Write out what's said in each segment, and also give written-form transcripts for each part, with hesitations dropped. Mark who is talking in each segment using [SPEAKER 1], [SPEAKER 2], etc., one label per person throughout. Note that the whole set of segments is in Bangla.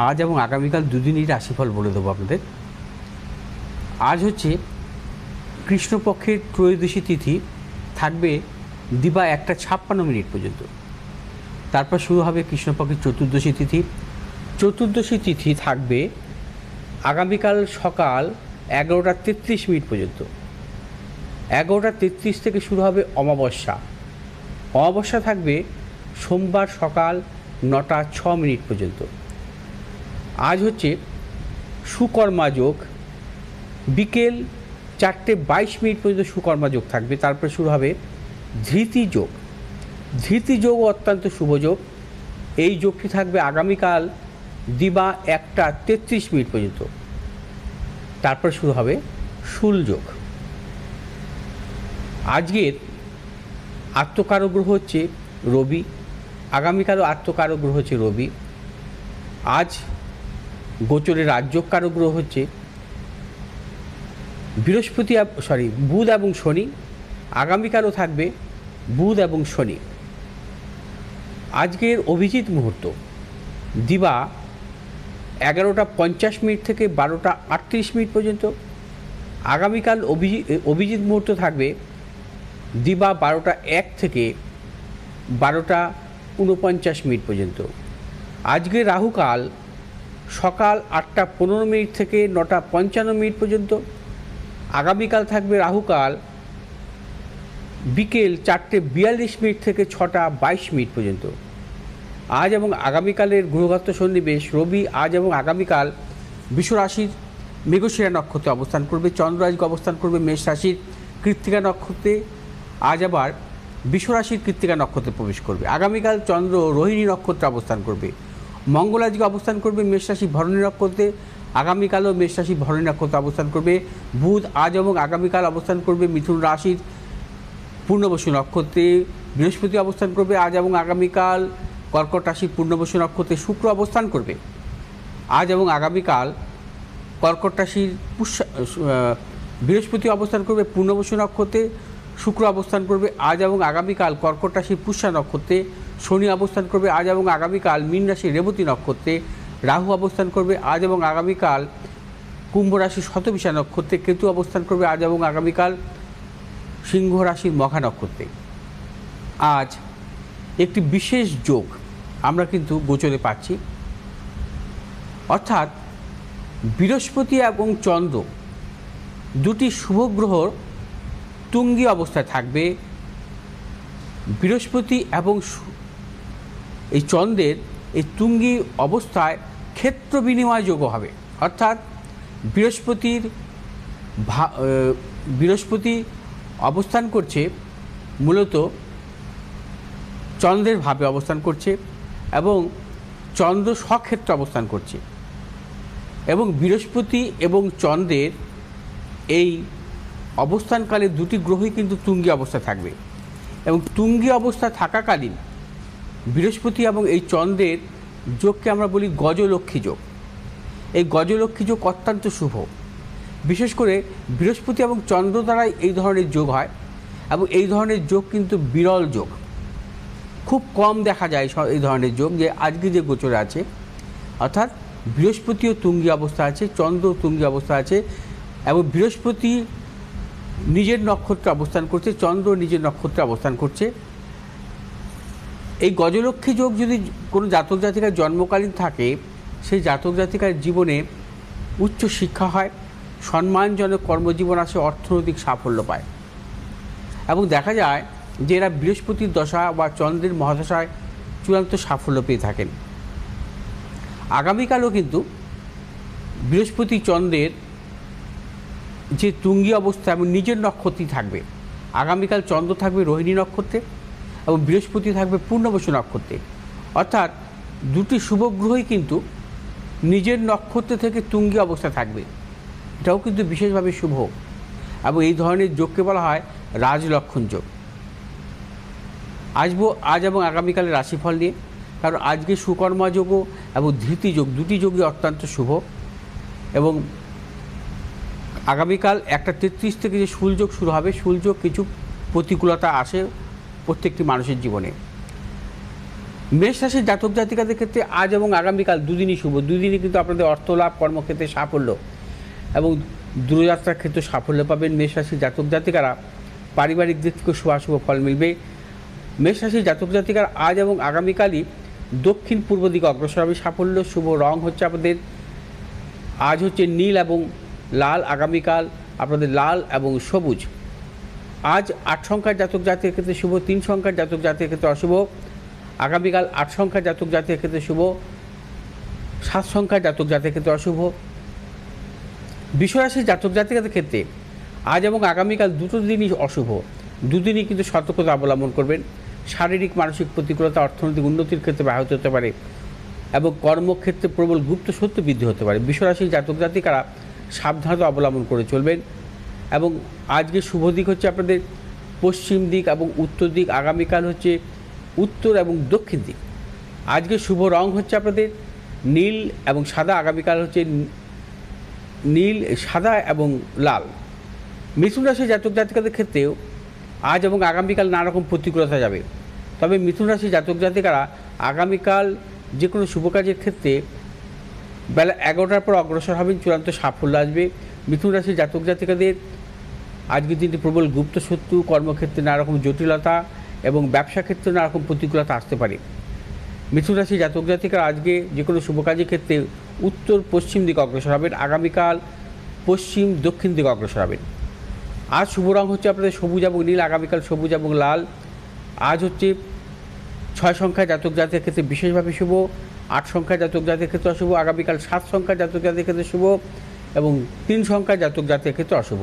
[SPEAKER 1] আজ এবং আগামীকাল দুদিনই রাশিফল বলে দেবো আপনাদের। আজ হচ্ছে কৃষ্ণপক্ষের ত্রয়োদশী তিথি, থাকবে দিবা 1:56 পর্যন্ত। তারপর শুরু হবে কৃষ্ণপক্ষের চতুর্দশী তিথি। চতুর্দশী তিথি থাকবে আগামীকাল সকাল 11:33 পর্যন্ত। 11:33 থেকে শুরু হবে অমাবস্যা। অমাবস্যা থাকবে সোমবার সকাল 9:06 পর্যন্ত। আজ হচ্ছে সুকর্মা যোগ, বিকেল 4:22 পর্যন্ত সুকর্মা যোগ থাকবে। তারপরে শুরু হবে ধৃতি যোগ। ধৃতি যোগ অত্যন্ত শুভ যোগ। এই যোগটি থাকবে আগামীকাল দিবা 1:33 পর্যন্ত। তারপর শুরু হবে শূল যোগ। আজকের আত্মকারক গ্রহ হচ্ছে রবি, আগামীকালও আত্মকারক গ্রহ হচ্ছে রবি। আজ গোচরের রাজযোগকারক গ্রহ হচ্ছে বুধ এবং শনি। আগামীকালও থাকবে বুধ এবং শনি। আজকের অভিজিৎ মুহূর্ত দিবা 11:50 থেকে 12:38 পর্যন্ত। আগামীকাল অভিজিৎ মুহূর্ত থাকবে দিবা 12:01 থেকে 12:49 পর্যন্ত। আজকে রাহুকাল সকাল 8:15 থেকে 9:55 পর্যন্ত। আগামীকাল থাকবে রাহুকাল বিকেল 4:42 থেকে 6:22 পর্যন্ত। আজ এবং আগামীকালের গ্রহগত সন্নিবেশ, রবি আজ এবং আগামীকাল বৃষরাশির মৃগশিরা নক্ষত্রে অবস্থান করবে। চন্দ্র আজকে অবস্থান করবে মেষ রাশির কৃত্তিকা নক্ষত্রে। আজ আবার বৃষরাশির কৃত্তিকা নক্ষত্রে প্রবেশ করবে। আগামীকাল চন্দ্র রোহিণী নক্ষত্রে অবস্থান করবে। মঙ্গল আজকে অবস্থান করবে মেষ রাশি ভরণী নক্ষত্রে। আগামীকালও মেষ রাশি ভরণী নক্ষত্রে অবস্থান করবে। বুধ আজ এবং আগামীকাল অবস্থান করবে মিথুন রাশির পূর্ণবসু নক্ষত্রে। বৃহস্পতি অবস্থান করবে আজ এবং আগামীকাল কর্কট রাশির পূর্ণবসু নক্ষত্রে। শুক্র অবস্থান করবে আজ এবং আগামীকাল কর্কট রাশির বৃহস্পতি অবস্থান করবে পূর্ণবসু নক্ষত্রে। শুক্র অবস্থান করবে আজ এবং আগামীকাল কর্কট রাশির পুষ্যা নক্ষত্রে। শনি অবস্থান করবে আজ এবং আগামীকাল মীন রাশির রেবতী নক্ষত্রে। রাহু অবস্থান করবে আজ এবং আগামীকাল কুম্ভ রাশির শতবিশা নক্ষত্রে। কেতু অবস্থান করবে আজ এবং আগামীকাল সিংহ রাশির মঘা নক্ষত্রে। আজ একটি বিশেষ যোগ আমরা কিন্তু গোচরে পাচ্ছি, অর্থাৎ বৃহস্পতি এবং চন্দ্র দুটি শুভ গ্রহ তুঙ্গী অবস্থায় থাকবে। বৃহস্পতি এবং এই চন্দ্রের এই তুঙ্গী অবস্থায় ক্ষেত্র বিনিময় যোগ হবে, অর্থাৎ বৃহস্পতি অবস্থান করছে মূলত চন্দ্রের ভাবে অবস্থান করছে এবং চন্দ্র স্বক্ষেত্রে অবস্থান করছে। এবং বৃহস্পতি এবং চন্দ্রের এই অবস্থানকালে দুটি গ্রহই কিন্তু তুঙ্গী অবস্থায় থাকবে। এবং তুঙ্গী অবস্থায় থাকাকালীন বৃহস্পতি এবং এই চন্দ্রের যোগকে আমরা বলি গজলক্ষ্মী যোগ। এই গজলক্ষ্মী যোগ অত্যন্ত শুভ। বিশেষ করে বৃহস্পতি এবং চন্দ্র দ্বারাই এই ধরনের যোগ হয় এবং এই ধরনের যোগ কিন্তু বিরল যোগ, খুব কম দেখা যায় এই ধরনের যোগ। যে আজকে যে গোচরে আছে, অর্থাৎ বৃহস্পতিও তুঙ্গী অবস্থা আছে, চন্দ্র তুঙ্গী অবস্থা আছে এবং বৃহস্পতি নিজের নক্ষত্রে অবস্থান করছে, চন্দ্র নিজের নক্ষত্রে অবস্থান করছে। এই গজলক্ষ্মী যোগ যদি কোনো জাতক জাতিকার জন্মকালীন থাকে, সেই জাতক জাতিকার জীবনে উচ্চ শিক্ষা হয়, সম্মানজনক কর্মজীবন আসে, অর্থনৈতিক সাফল্য পায়। এবং দেখা যায় যে এরা বৃহস্পতির দশা বা চন্দ্রের মহাদশায় চূড়ান্ত সাফল্য পেয়ে থাকেন। আগামীকালও কিন্তু বৃহস্পতি চন্দ্রের যে তুঙ্গী অবস্থা এবং নিজের নক্ষত্রই থাকবে। আগামীকাল চন্দ্র থাকবে রোহিণী নক্ষত্রে এবং বৃহস্পতি থাকবে পূর্ণবসু নক্ষত্রে, অর্থাৎ দুটি শুভ গ্রহই কিন্তু নিজের নক্ষত্র থেকে তুঙ্গী অবস্থা থাকবে। এটাও কিন্তু বিশেষভাবে শুভ এবং এই ধরনের যোগকে বলা হয় রাজলক্ষণ যোগ। আজ এবং আগামীকালের রাশিফল নিয়ে, কারণ আজকে সুকর্মা যোগও এবং ধৃতি যোগ দুটি যোগই অত্যন্ত শুভ। এবং আগামীকাল 1:33 থেকে যে শূলযোগ শুরু হবে, শূলযোগ কিছু প্রতিকূলতা আসে প্রত্যেকটি মানুষের জীবনে। মেষ রাশির জাতক জাতিকাদের ক্ষেত্রে আজ এবং আগামীকাল দুদিনই শুভ। দুদিনই কিন্তু আপনাদের অর্থ লাভ, কর্মক্ষেত্রে সাফল্য এবং দূরযাত্রার ক্ষেত্রে সাফল্য পাবেন। মেষ রাশির জাতক জাতিকারা পারিবারিক দিক থেকে শুভাশুভ ফল মিলবে। মেষ রাশির জাতক জাতিকার আজ এবং আগামীকালই দক্ষিণ পূর্ব দিকে অগ্রসর হবে। সাফল্য শুভ রং হচ্ছে আপনাদের আজ হচ্ছে নীল এবং লাল, আগামীকাল আপনাদের লাল এবং সবুজ। আজ 8 সংখ্যার জাতক জাতির ক্ষেত্রে শুভ, 3 সংখ্যার জাতক জাতির ক্ষেত্রে অশুভ। আগামীকাল 8 সংখ্যার জাতক জাতির ক্ষেত্রে শুভ, 7 সংখ্যার জাতক জাতির ক্ষেত্রে অশুভ। বিশ্বরাশির জাতক জাতিকাদের ক্ষেত্রে আজ এবং আগামীকাল দুটো দিনই অশুভ। দুদিনই কিন্তু সতর্কতা অবলম্বন করবেন। শারীরিক মানসিক প্রতিকূলতা অর্থনৈতিক উন্নতির ক্ষেত্রে ব্যাহত হতে পারে এবং কর্মক্ষেত্রে প্রবল গুপ্ত সত্য বৃদ্ধি হতে পারে। বিশ্বরাশির জাতক জাতিকারা সাবধানতা অবলম্বন করে চলবেন এবং আজকে শুভ দিক হচ্ছে আপনাদের পশ্চিম দিক এবং উত্তর দিক। আগামীকাল হচ্ছে উত্তর এবং দক্ষিণ দিক। আজকে শুভ রং হচ্ছে আপনাদের নীল এবং সাদা, আগামীকাল হচ্ছে নীল, সাদা এবং লাল। মিথুন রাশির জাতক জাতিকাদের ক্ষেত্রেও আজ এবং আগামীকাল নানা রকম প্রতিকূলতা যাবে, তবে মিথুন রাশির জাতক জাতিকারা আগামীকাল যে কোনো শুভ কাজের ক্ষেত্রে বেলা 11টার পর অগ্রসর হবেন, চূড়ান্ত সাফল্য আসবে। মিথুন রাশির জাতক জাতিকাদের আজকের দিনটি প্রবল গুপ্ত শত্রু, কর্মক্ষেত্রে নানা রকম জটিলতা এবং ব্যবসা ক্ষেত্রে নানা রকম প্রতিকূলতা আসতে পারে। মিথুন রাশির জাতক জাতিকারা আজকে যে কোনো শুভ কাজের ক্ষেত্রে উত্তর পশ্চিম দিকে অগ্রসর হবেন, আগামীকাল পশ্চিম দক্ষিণ দিকে অগ্রসর হবেন। আজ শুভ রং হচ্ছে আপনাদের সবুজ এবং নীল, আগামীকাল সবুজ এবং লাল। আজ হচ্ছে 6 সংখ্যার জাতক জাতির ক্ষেত্রে বিশেষভাবে শুভ, 8 সংখ্যার জাতক জাতির ক্ষেত্রে অশুভ। আগামীকাল 7 সংখ্যার জাতক জাতির ক্ষেত্রে শুভ এবং 3 সংখ্যার জাতক জাতির ক্ষেত্রে অশুভ।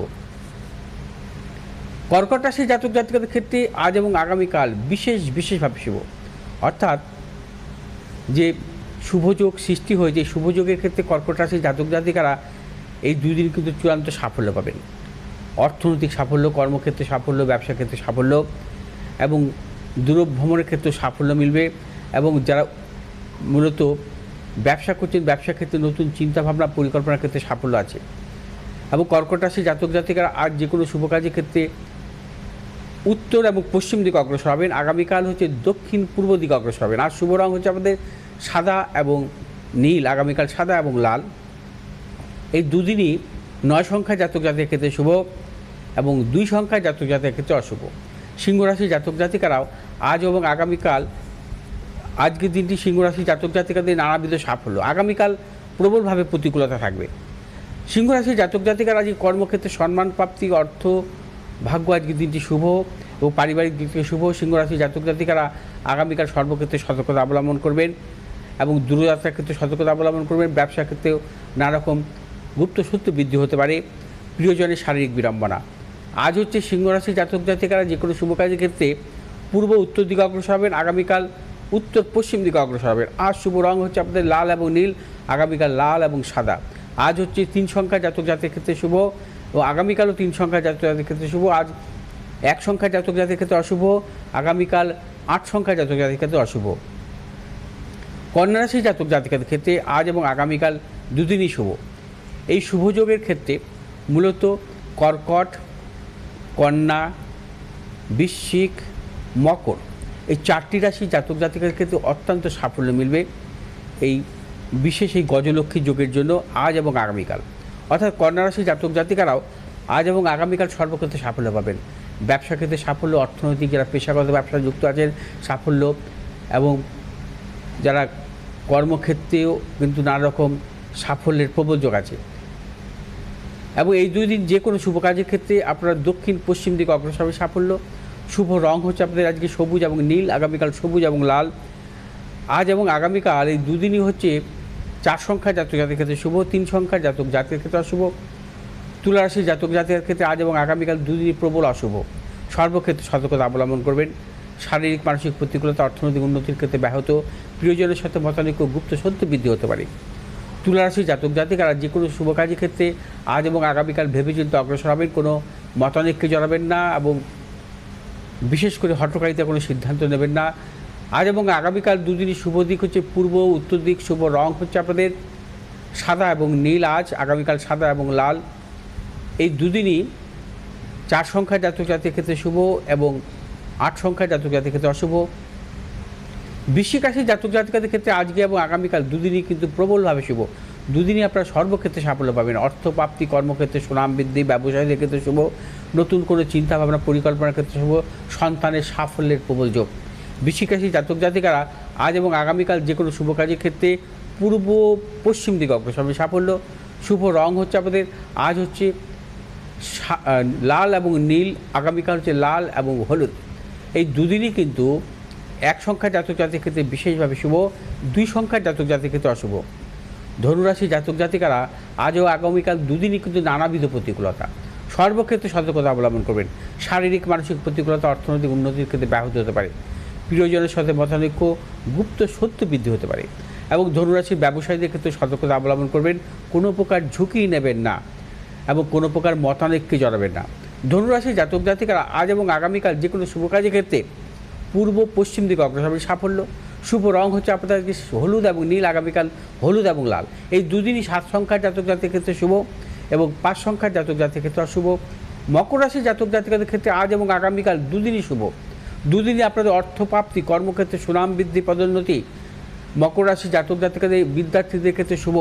[SPEAKER 1] কর্কট রাশির জাতক জাতিকাদের ক্ষেত্রে আজ এবং আগামীকাল বিশেষভাবে শুভ, অর্থাৎ যে শুভযোগ সৃষ্টি হয়েছে, শুভযোগের ক্ষেত্রে কর্কট রাশির জাতক জাতিকারা এই দুদিন কিন্তু চূড়ান্ত সাফল্য পাবেন। অর্থনৈতিক সাফল্য, কর্মক্ষেত্রে সাফল্য, ব্যবসা ক্ষেত্রে সাফল্য এবং দূরভ্রমণের ক্ষেত্রে সাফল্য মিলবে এবং যারা মূলত ব্যবসা করছেন ব্যবসা ক্ষেত্রে নতুন চিন্তাভাবনা পরিকল্পনার ক্ষেত্রে সাফল্য আছে। এবং কর্কট রাশির জাতক জাতিকারা আজ যে কোনো শুভ কাজের ক্ষেত্রে উত্তর এবং পশ্চিম দিকে অগ্রসর হবেন, আগামীকাল হচ্ছে দক্ষিণ পূর্ব দিকে অগ্রসর হবেন। আর শুভ রং হচ্ছে আমাদের সাদা এবং নীল, আগামীকাল সাদা এবং লাল। এই দুদিনই 9 সংখ্যার জাতক জাতির ক্ষেত্রে শুভ এবং 2 সংখ্যার জাতক জাতির ক্ষেত্রে অশুভ। সিংহ রাশির জাতক জাতিকারাও আজ এবং আগামীকাল, আজকের দিনটি সিংহ রাশির জাতক জাতিকাদের নানাবিধ সাফল্য, আগামীকাল প্রবলভাবে প্রতিকূলতা থাকবে। সিংহ রাশির জাতক জাতিকারা আজকে কর্মক্ষেত্রে সম্মান প্রাপ্তি, অর্থ ভাগ্য, আজকের দিনটি শুভ এবং পারিবারিক দিক থেকে শুভ। সিংহ রাশির জাতক জাতিকারা আগামীকাল সর্বক্ষেত্রে সতর্কতা অবলম্বন করবেন এবং দূরযাত্রার ক্ষেত্রে সতর্কতা অবলম্বন করবেন। ব্যবসার ক্ষেত্রেও নানা রকম গুপ্ত সত্য বৃদ্ধি হতে পারে। প্রিয়জনের শারীরিক বিড়ম্বনা। আজ হচ্ছে সিংহ রাশির জাতক জাতিকারা যে কোনো শুভ কাজের ক্ষেত্রে পূর্ব উত্তর দিকে অগ্রসর হবেন, আগামীকাল উত্তর পশ্চিম দিকে অগ্রসর হবেন। আজ শুভ রং হচ্ছে আপনাদের লাল এবং নীল, আগামীকাল লাল এবং সাদা। আজ হচ্ছে 3 সংখ্যার জাতক জাতির ক্ষেত্রে শুভ এবং আগামীকালও 3 সংখ্যার জাতক জাতির ক্ষেত্রে শুভ। আজ 1 সংখ্যার জাতক জাতির ক্ষেত্রে অশুভ, আগামীকাল 8 সংখ্যার জাতক জাতির ক্ষেত্রে অশুভ। কন্যা রাশির জাতক জাতিকাদের ক্ষেত্রে আজ এবং আগামীকাল দুদিনই শুভ। এই শুভযোগের ক্ষেত্রে মূলত কর্কট, কন্যা, বৃশ্চিক, মকর এই 4টি রাশি জাতক জাতিকাদের ক্ষেত্রে অত্যন্ত সাফল্য মিলবে এই বিশেষ এই গজলক্ষ্মী যোগের জন্য আজ এবং আগামীকাল। অর্থাৎ কন্যা রাশি জাতক জাতিকারাও আজ এবং আগামীকাল সর্বক্ষেত্রে সাফল্য পাবেন। ব্যবসা ক্ষেত্রে সাফল্য, অর্থনৈতিক যারা পেশাগত ব্যবসায় যুক্ত আছেন সাফল্য এবং যারা কর্মক্ষেত্রেও কিন্তু নানা রকম সাফল্যের প্রবল যোগ আছে। এবং এই 2 দিন যে কোনো শুভ কাজের ক্ষেত্রে আপনারা দক্ষিণ পশ্চিম দিকে অগ্রসর হবে সাফল্য। শুভ রং হচ্ছে আপনাদের আজকে সবুজ এবং নীল, আগামীকাল সবুজ এবং লাল। আজ এবং আগামীকাল এই দুদিনই হচ্ছে 4 সংখ্যার জাতক জাতির ক্ষেত্রে শুভ, 3 সংখ্যার জাতক জাতির ক্ষেত্রে অশুভ। তুলা রাশির জাতক জাতির ক্ষেত্রে আজ এবং আগামীকাল দুদিনই প্রবল অশুভ। সর্বক্ষেত্রে সতর্কতা অবলম্বন করবেন। শারীরিক মানসিক প্রতিকূলতা অর্থনৈতিক উন্নতির ক্ষেত্রে ব্যাহত, প্রিয়জনের সাথে মতানৈক্য, গুপ্ত সত্য বৃদ্ধি হতে পারে। তুলা রাশির জাতক জাতিকারা যে কোনো শুভ কাজের ক্ষেত্রে আজ এবং আগামীকাল ভেবেচিন্তে অগ্রসর হবেন, কোনো মতানৈক্যে জড়াবেন না এবং বিশেষ করে হঠকারিতা কোনো সিদ্ধান্ত নেবেন না। আজ এবং আগামীকাল দুদিনই শুভ দিক হচ্ছে পূর্ব উত্তর দিক, শুভ রং হচ্ছে আপনাদের সাদা এবং নীল। আজ আগামীকাল সাদা এবং লাল। এই দুদিনই 4 সংখ্যার জাতক জাতির ক্ষেত্রে শুভ এবং 8 সংখ্যার জাতক জাতির ক্ষেত্রে অশুভ। বৃশ্চিক রাশির জাতক জাতিকাদের ক্ষেত্রে আজকে এবং আগামীকাল দুদিনই কিন্তু প্রবলভাবে শুভ। দুদিনই আপনারা সর্বক্ষেত্রে সাফল্য পাবেন। অর্থপ্রাপ্তি, কর্মক্ষেত্রে সুনাম বৃদ্ধি, ব্যবসায়ীদের ক্ষেত্রে শুভ, নতুন কোনো চিন্তাভাবনা পরিকল্পনার ক্ষেত্রে শুভ, সন্তানের সাফল্যের প্রবল যোগ। বৃশ্চিক রাশির জাতক জাতিকারা আজ এবং আগামীকাল যে কোনো শুভ কাজের ক্ষেত্রে পূর্ব পশ্চিম দিকে অগ্রসর হবে সাফল্য। শুভ রং হচ্ছে আপনাদের আজ হচ্ছে লাল এবং নীল, আগামীকাল হচ্ছে লাল এবং হলুদ। এই দুদিনই কিন্তু এক সংখ্যার জাতক জাতির ক্ষেত্রে বিশেষভাবে শুভ, দুই সংখ্যার জাতক জাতির ক্ষেত্রে অশুভ। ধনুরাশি জাতক জাতিকারা আজ ও আগামীকাল দুদিনই কিন্তু নানাবিধ প্রতিকূলতা, সর্বক্ষেত্রে সতর্কতা অবলম্বন করবেন। শারীরিক মানসিক প্রতিকূলতা অর্থনৈতিক উন্নতির ক্ষেত্রে ব্যাহত হতে পারে। প্রিয়জনের সাথে মতানৈক্য, গুপ্ত সত্য বৃদ্ধি হতে পারে। এবং ধনুরাশির ব্যবসায়ীদের ক্ষেত্রে সতর্কতা অবলম্বন করবেন। কোনো প্রকার ঝুঁকি নেবেন না এবং কোনো প্রকার মতানৈক্যে জড়াবেন না। ধনুরাশির জাতক জাতিকারা আজ এবং আগামীকাল যে কোনো শুভ কাজের ক্ষেত্রে পূর্ব পশ্চিম দিকে অগ্রসর হবে সাফল্য। শুভ রং হচ্ছে আপনাদের হলুদ এবং নীল, আগামীকাল হলুদ এবং লাল। এই দুদিনই 7 সংখ্যার জাতক জাতির ক্ষেত্রে শুভ এবং 5 সংখ্যার জাতক জাতির ক্ষেত্রে অশুভ। মকর রাশির জাতক জাতিকাদের ক্ষেত্রে আজ এবং আগামীকাল দুদিনই শুভ। দুদিনই আপনাদের অর্থপ্রাপ্তি, কর্মক্ষেত্রে সুনাম বৃদ্ধি, পদোন্নতি। মকর রাশির জাতক জাতিকাদের বিদ্যার্থীদের ক্ষেত্রে শুভ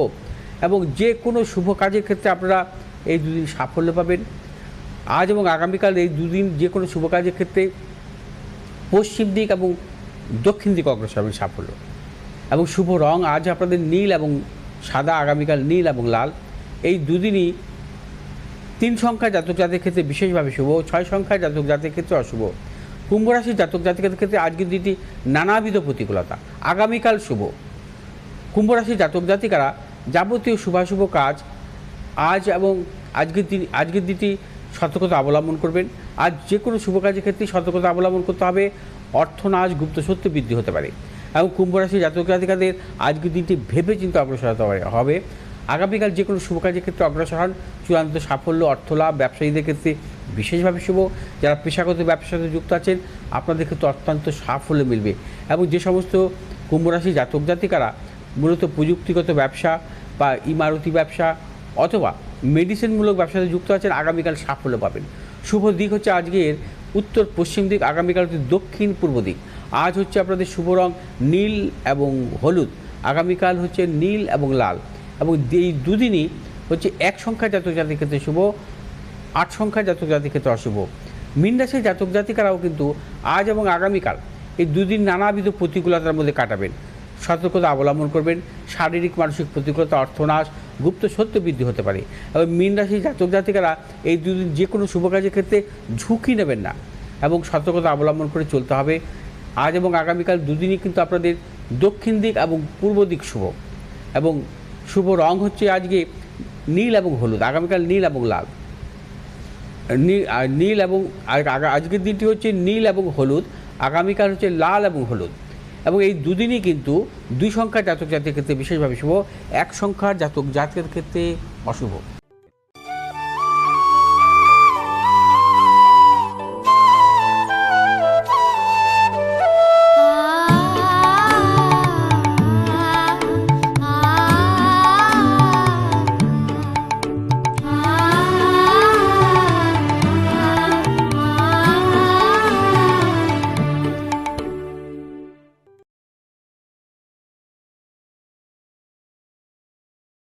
[SPEAKER 1] এবং যে কোনো শুভ কাজের ক্ষেত্রে আপনারা এই দুদিন সাফল্য পাবেন। আজ এবং আগামীকাল এই দুদিন যে কোনো শুভ কাজের ক্ষেত্রে পশ্চিম দিক এবং দক্ষিণ দিক অগ্রসর হবে সাফল্য। এবং শুভ রং আজ আপনাদের নীল এবং সাদা, আগামীকাল নীল এবং লাল। এই দুদিনই 3 সংখ্যার জাতক জাতির ক্ষেত্রে বিশেষভাবে শুভ, 6 সংখ্যার জাতক জাতির ক্ষেত্রে অশুভ। কুম্ভ রাশির জাতক জাতিকাদের ক্ষেত্রে আজকের দিনটি নানাবিধ প্রতিকূলতা, আগামীকাল শুভ। কুম্ভ রাশির জাতক জাতিকারা যাবতীয় শুভাশুভ কাজ আজ এবং আজকের দিনটি সতর্কতা অবলম্বন করবেন। আজ যে কোনো শুভ কাজের ক্ষেত্রে সতর্কতা অবলম্বন করতে হবে। অর্থনাশ, গুপ্ত সত্য বৃদ্ধি হতে পারে। এবং কুম্ভ রাশির জাতক জাতিকাদের আজকের দিনটি ভেবে চিন্তে অগ্রসর হতে হবে। আগামীকাল যে কোনো শুভ কাজের ক্ষেত্রে অগ্রসর হন, চূড়ান্ত সাফল্য, অর্থলাভ। ব্যবসায়ীদের ক্ষেত্রে বিশেষভাবে শুভ। যারা পেশাগত ব্যবসার সাথে যুক্ত আছেন আপনাদের ক্ষেত্রে অত্যন্ত সাফল্য মিলবে। এবং যে সমস্ত কুম্ভ রাশির জাতক জাতিকারা মূলত প্রযুক্তিগত ব্যবসা বা ইমারতি ব্যবসা অথবা মেডিসিনমূলক ব্যবসাতে যুক্ত আছেন আগামীকাল সাফল্য পাবেন। শুভ দিক হচ্ছে আজকের উত্তর পশ্চিম দিক, আগামীকাল হচ্ছে দক্ষিণ পূর্ব দিক। আজ হচ্ছে আপনাদের শুভ রং নীল এবং হলুদ, আগামীকাল হচ্ছে নীল এবং লাল। এবং এই দুদিনই হচ্ছে 1 সংখ্যার জাতক জাতির ক্ষেত্রে শুভ, 8 সংখ্যার জাতক জাতির ক্ষেত্রে অশুভ। মীন রাশির জাতক জাতিকারাও কিন্তু আজ এবং আগামীকাল এই দুদিন নানাবিধ প্রতিকূলতার মধ্যে কাটাবেন। সতর্কতা অবলম্বন করবেন। শারীরিক মানসিক প্রতিকূলতা, অর্থনাশ, গুপ্ত সত্য বৃদ্ধি হতে পারে। এবং মীন রাশির জাতক জাতিকারা এই দুদিন যে কোনো শুভ কাজের ক্ষেত্রে ঝুঁকি নেবেন না এবং সতর্কতা অবলম্বন করে চলতে হবে। আজ এবং আগামীকাল দুদিনই কিন্তু আপনাদের দক্ষিণ দিক এবং পূর্ব দিক শুভ। এবং শুভ রং হচ্ছে আজকে নীল এবং হলুদ, আগামীকাল নীল এবং লাল। নীল এবং আজকের দিনটি হচ্ছে নীল এবং হলুদ, আগামীকাল হচ্ছে লাল এবং হলুদ। এবং এই দুদিনই কিন্তু 2 সংখ্যার জাতক জাতির ক্ষেত্রে বিশেষভাবে শুভ, 1 সংখ্যার জাতক জাতির ক্ষেত্রে অশুভ।